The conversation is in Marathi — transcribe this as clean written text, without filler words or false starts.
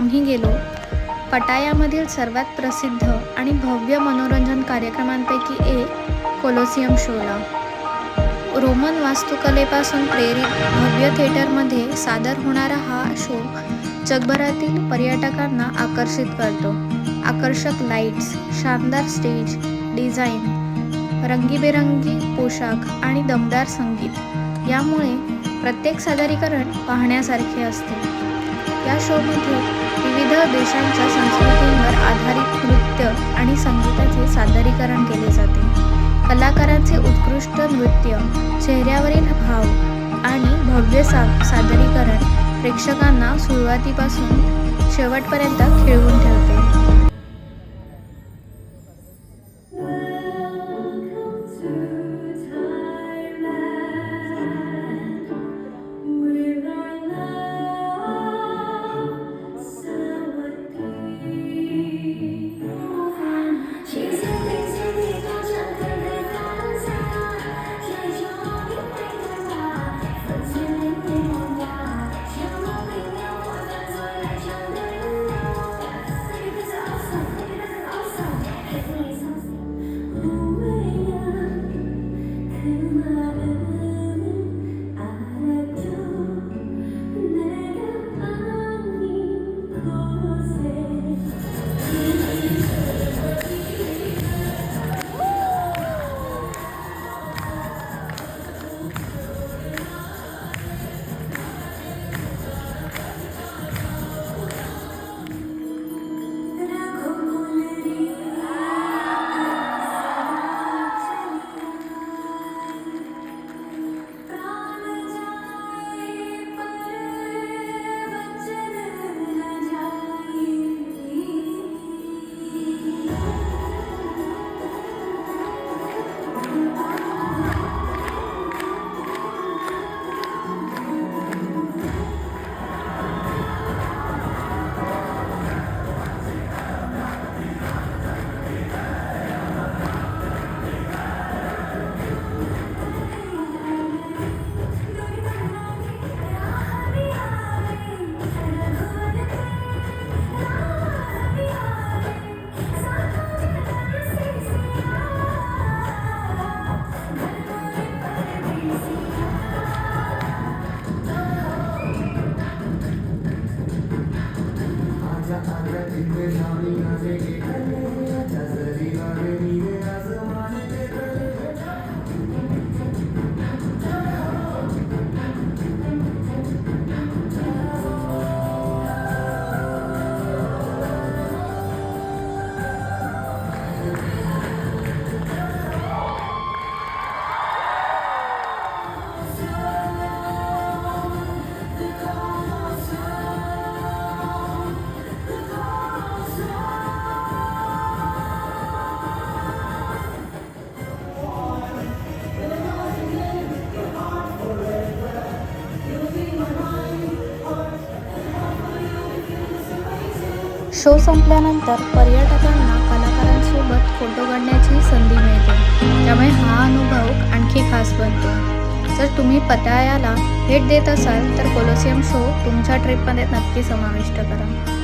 आम्ही गेलो पटायामधील सर्वात प्रसिद्ध आणि भव्य मनोरंजन कार्यक्रमांपैकी एक कोलोसियम शोला. रोमन वास्तुकलेपासून प्रेरित भव्य थिएटरमध्ये सादर होणारा हा शो जगभरातील पर्यटकांना आकर्षित करतो. आकर्षक लाईट्स, शानदार स्टेज डिझाईन, रंगीबेरंगी पोशाख आणि दमदार संगीत यामुळे प्रत्येक सादरीकरण पाहण्यासारखे असते. या शोमध्ये विविध देशांच्या संस्कृतींवर आधारित नृत्य आणि संगीताचे सादरीकरण केले जाते. कलाकारांचे उत्कृष्ट नृत्य, चेहऱ्यावरील भाव आणि भव्य सादरीकरण प्रेक्षकांना सुरुवातीपासून शेवटपर्यंत खिळवून ठेवते. शो संपल्यानंतर पर्यटकांना कलाकारांसोबत फोटो काढण्याची संधी मिळते, त्यामुळे हा अनुभव आणखी खास बनतो. जर तुम्ही पटायाला भेट देत असाल तर कोलोसियम शो तुमच्या ट्रिपमध्ये नक्की समाविष्ट करा.